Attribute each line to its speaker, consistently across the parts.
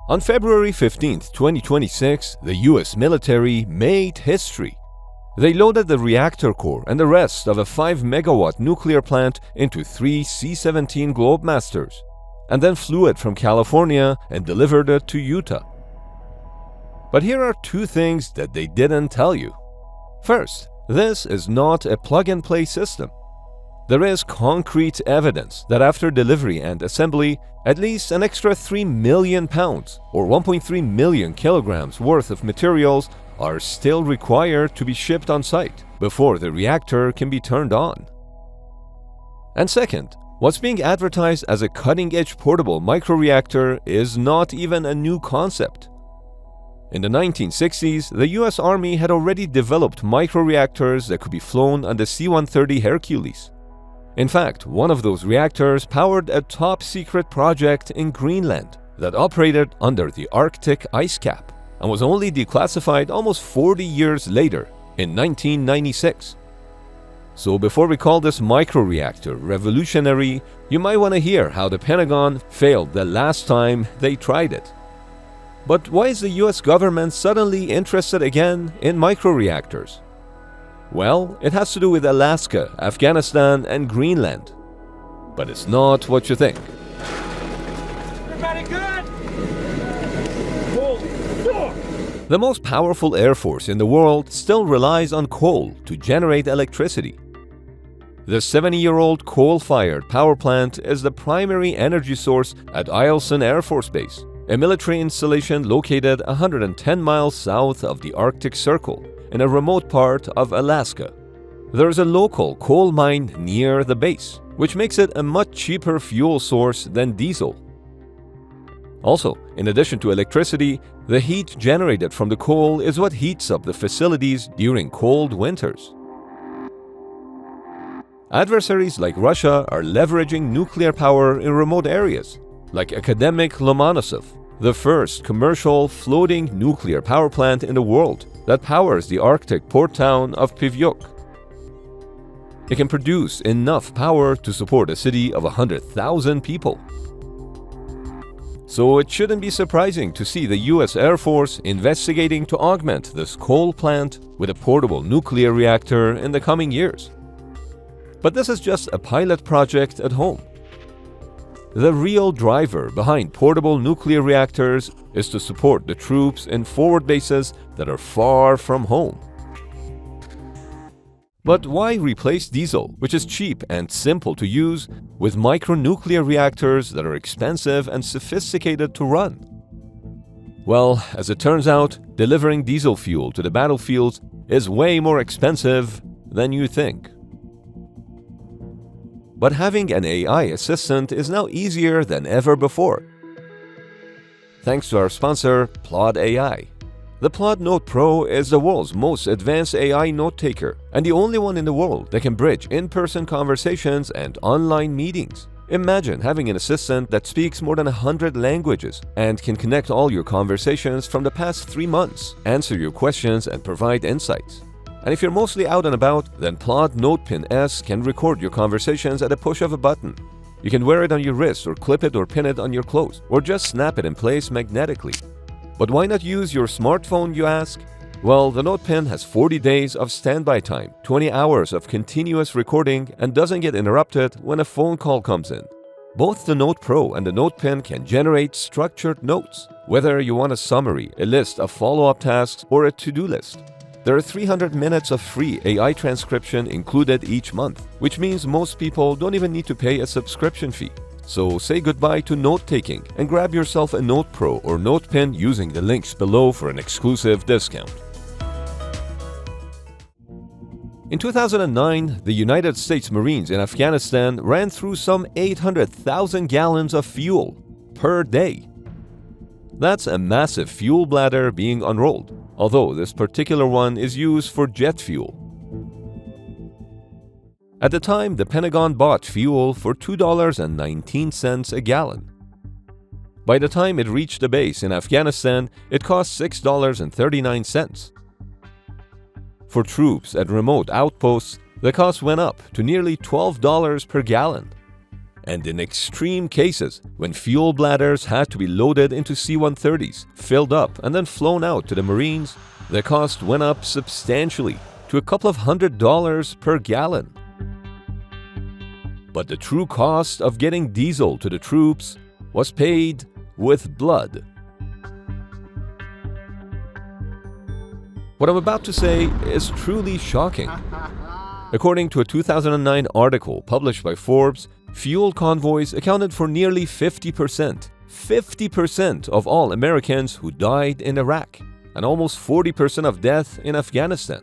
Speaker 1: On February 15, 2026, the US military made history. They loaded the reactor core and the rest of a 5-megawatt nuclear plant into 3 C-17 Globemasters, and then flew it from California and delivered it to Utah. But here are 2 things that they didn't tell you. First, this is not a plug-and-play system. There is concrete evidence that after delivery and assembly, at least an extra 3 million pounds or 1.3 million kilograms worth of materials are still required to be shipped on site before the reactor can be turned on. And second, what's being advertised as a cutting-edge portable microreactor is not even a new concept. In the 1960s, the US Army had already developed microreactors that could be flown on the C-130 Hercules. In fact, one of those reactors powered a top-secret project in Greenland that operated under the Arctic ice cap and was only declassified almost 40 years later, in 1996. So before we call this microreactor revolutionary, you might want to hear how the Pentagon failed the last time they tried it. But why is the US government suddenly interested again in microreactors? Well, it has to do with Alaska, Afghanistan, and Greenland. But it's not what you think.
Speaker 2: Everybody good? Hold.
Speaker 1: The most powerful air force in the world still relies on coal to generate electricity. The 70-year-old coal-fired power plant is the primary energy source at Eielson Air Force Base, a military installation located 110 miles south of the Arctic Circle in a remote part of Alaska. There is a local coal mine near the base, which makes it a much cheaper fuel source than diesel. Also, in addition to electricity, the heat generated from the coal is what heats up the facilities during cold winters. Adversaries like Russia are leveraging nuclear power in remote areas, like academic Lomonosov, the first commercial floating nuclear power plant in the world that powers the Arctic port town of Pivyok. It can produce enough power to support a city of 100,000 people. So it shouldn't be surprising to see the US Air Force investigating to augment this coal plant with a portable nuclear reactor in the coming years. But this is just a pilot project at home. The real driver behind portable nuclear reactors is to support the troops in forward bases that are far from home. But why replace diesel, which is cheap and simple to use, with micronuclear reactors that are expensive and sophisticated to run? Well, as it turns out, delivering diesel fuel to the battlefields is way more expensive than you think. But having an AI assistant is now easier than ever before. Thanks to our sponsor, Plaud AI. The Plaud Note Pro is the world's most advanced AI note-taker and the only one in the world that can bridge in-person conversations and online meetings. Imagine having an assistant that speaks more than 100 languages and can connect all your conversations from the past 3 months, answer your questions, and provide insights. And if you're mostly out and about, then Plaud NotePin S can record your conversations at a push of a button. You can wear it on your wrist or clip it or pin it on your clothes, or just snap it in place magnetically. But why not use your smartphone, you ask? Well, the NotePin has 40 days of standby time, 20 hours of continuous recording, and doesn't get interrupted when a phone call comes in. Both the Note Pro and the NotePin can generate structured notes, whether you want a summary, a list of follow-up tasks, or a to-do list. There are 300 minutes of free AI transcription included each month, which means most people don't even need to pay a subscription fee. So say goodbye to note-taking and grab yourself a Note Pro or NotePin using the links below for an exclusive discount. In 2009, the United States Marines in Afghanistan ran through some 800,000 gallons of fuel per day. That's a massive fuel bladder being unrolled, although this particular one is used for jet fuel. At the time, the Pentagon bought fuel for $2.19 a gallon. By the time it reached the base in Afghanistan, it cost $6.39. For troops at remote outposts, the cost went up to nearly $12 per gallon. And in extreme cases, when fuel bladders had to be loaded into C-130s, filled up, and then flown out to the Marines, the cost went up substantially to a couple of $100 per gallon. But the true cost of getting diesel to the troops was paid with blood. What I'm about to say is truly shocking. According to a 2009 article published by Forbes, fuel convoys accounted for nearly 50% of all Americans who died in Iraq, and almost 40% of death in Afghanistan.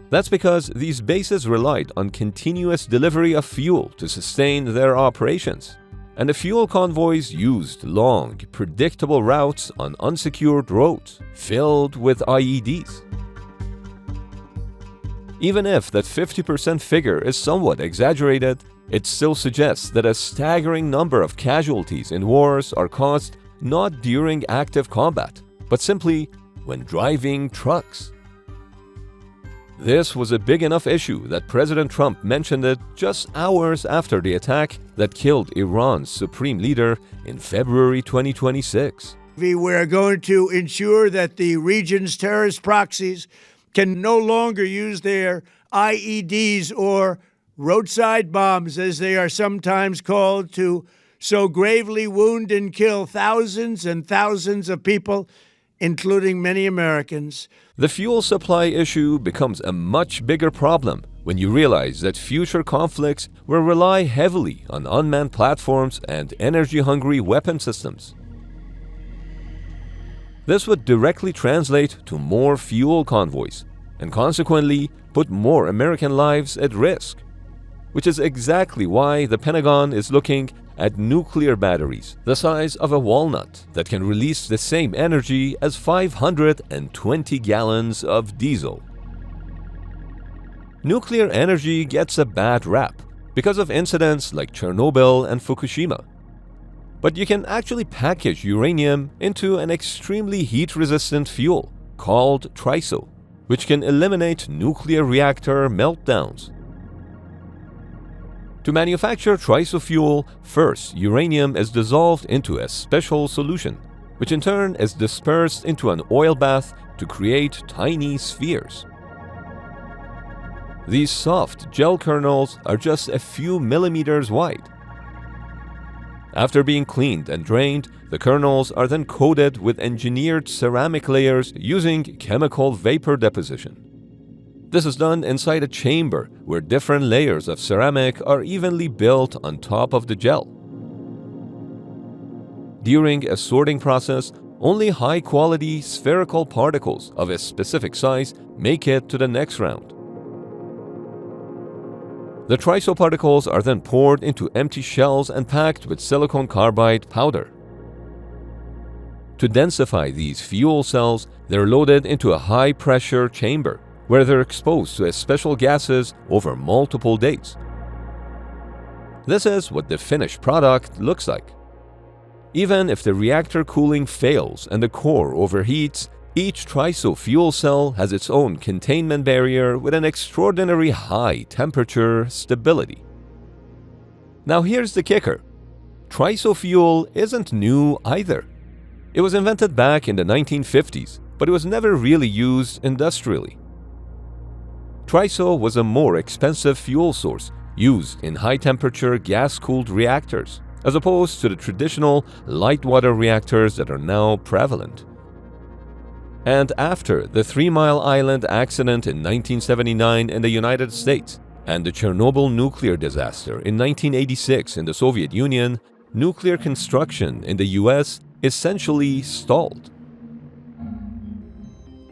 Speaker 1: That's because these bases relied on continuous delivery of fuel to sustain their operations, and the fuel convoys used long, predictable routes on unsecured roads filled with IEDs. Even if that 50% figure is somewhat exaggerated, it still suggests that a staggering number of casualties in wars are caused not during active combat, but simply when driving trucks. This was a big enough issue that President Trump mentioned it just hours after the attack that killed Iran's supreme leader in February 2026.
Speaker 3: We're going to ensure that the region's terrorist proxies can no longer use their IEDs or roadside bombs, as they are sometimes called, to so gravely wound and kill thousands and thousands of people, including many Americans.
Speaker 1: The fuel supply issue becomes a much bigger problem when you realize that future conflicts will rely heavily on unmanned platforms and energy-hungry weapon systems. This would directly translate to more fuel convoys and consequently put more American lives at risk, which is exactly why the Pentagon is looking at nuclear batteries the size of a walnut that can release the same energy as 520 gallons of diesel. Nuclear energy gets a bad rap because of incidents like Chernobyl and Fukushima. But you can actually package uranium into an extremely heat-resistant fuel called TRISO, which can eliminate nuclear reactor meltdowns. To manufacture TRISO fuel, first uranium is dissolved into a special solution, which in turn is dispersed into an oil bath to create tiny spheres. These soft gel kernels are just a few millimeters wide. After being cleaned and drained, the kernels are then coated with engineered ceramic layers using chemical vapor deposition. This is done inside a chamber where different layers of ceramic are evenly built on top of the gel. During a sorting process, only high-quality spherical particles of a specific size make it to the next round. The TRISO particles are then poured into empty shells and packed with silicon carbide powder. To densify these fuel cells, they're loaded into a high-pressure chamber where they're exposed to special gases over multiple days. This is what the finished product looks like. Even if the reactor cooling fails and the core overheats, each TRISO fuel cell has its own containment barrier with an extraordinary high temperature stability. Now here's the kicker. TRISO fuel isn't new either. It was invented back in the 1950s, but it was never really used industrially. TRISO was a more expensive fuel source used in high-temperature gas-cooled reactors, as opposed to the traditional light-water reactors that are now prevalent. And after the 3 Mile Island accident in 1979 in the United States and the Chernobyl nuclear disaster in 1986 in the Soviet Union, nuclear construction in the US essentially stalled.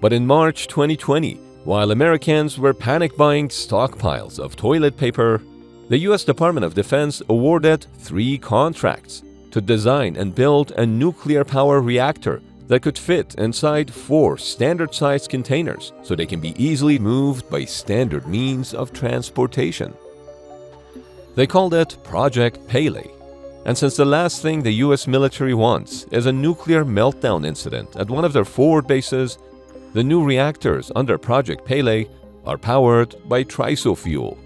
Speaker 1: But in March 2020, while Americans were panic buying stockpiles of toilet paper, the US Department of Defense awarded 3 contracts to design and build a nuclear power reactor that could fit inside 4 standard-sized containers so they can be easily moved by standard means of transportation. They called it Project Pele. And since the last thing the US military wants is a nuclear meltdown incident at one of their forward bases, the new reactors under Project Pele are powered by TRISO fuel.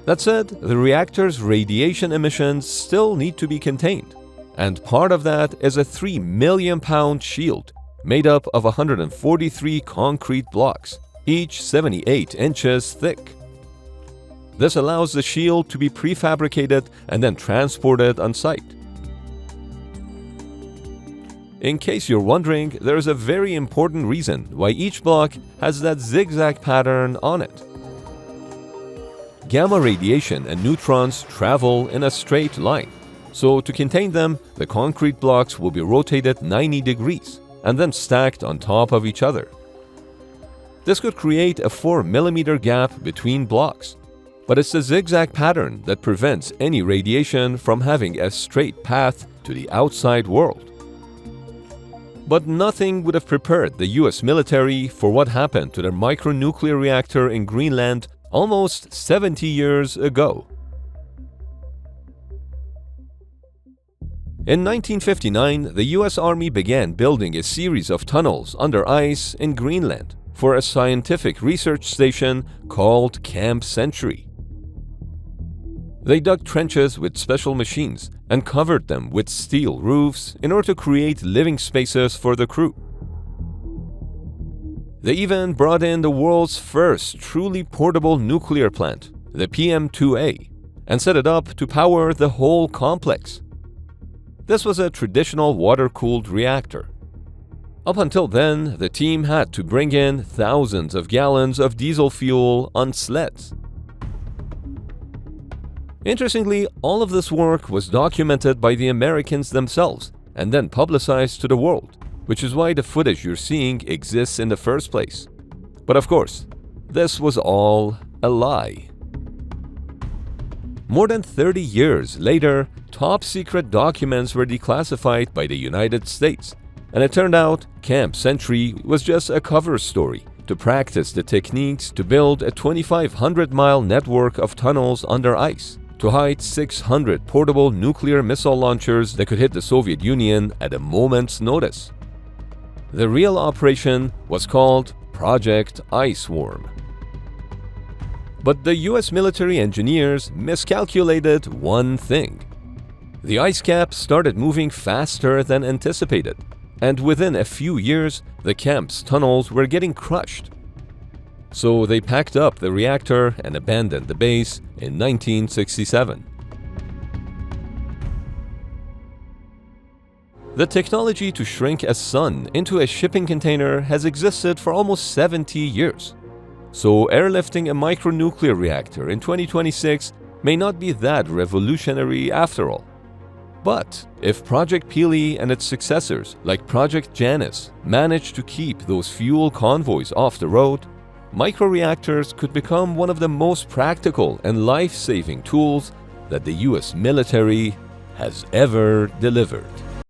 Speaker 1: That said, the reactor's radiation emissions still need to be contained, and part of that is a 3 million pound shield made up of 143 concrete blocks, each 78 inches thick. This allows the shield to be prefabricated and then transported on site. In case you're wondering, there is a very important reason why each block has that zigzag pattern on it. Gamma radiation and neutrons travel in a straight line, so to contain them, the concrete blocks will be rotated 90 degrees and then stacked on top of each other. This could create a 4 mm gap between blocks, but it's the zigzag pattern that prevents any radiation from having a straight path to the outside world. But nothing would have prepared the US military for what happened to their micronuclear reactor in Greenland almost 70 years ago. In 1959, the US Army began building a series of tunnels under ice in Greenland for a scientific research station called Camp Century. They dug trenches with special machines and covered them with steel roofs in order to create living spaces for the crew. They even brought in the world's first truly portable nuclear plant, the PM2A, and set it up to power the whole complex. This was a traditional water-cooled reactor. Up until then, the team had to bring in thousands of gallons of diesel fuel on sleds. Interestingly, all of this work was documented by the Americans themselves and then publicized to the world, which is why the footage you're seeing exists in the first place. But of course, this was all a lie. More than 30 years later, top-secret documents were declassified by the United States, and it turned out Camp Century was just a cover story to practice the techniques to build a 2,500-mile network of tunnels under ice to hide 600 portable nuclear missile launchers that could hit the Soviet Union at a moment's notice. The real operation was called Project Ice Worm. But the US military engineers miscalculated one thing. The ice cap started moving faster than anticipated, and within a few years, the camp's tunnels were getting crushed. So they packed up the reactor and abandoned the base in 1967. The technology to shrink a sun into a shipping container has existed for almost 70 years. So airlifting a micronuclear reactor in 2026 may not be that revolutionary after all. But if Project Pele and its successors, like Project Janus, manage to keep those fuel convoys off the road, microreactors could become one of the most practical and life-saving tools that the US military has ever delivered.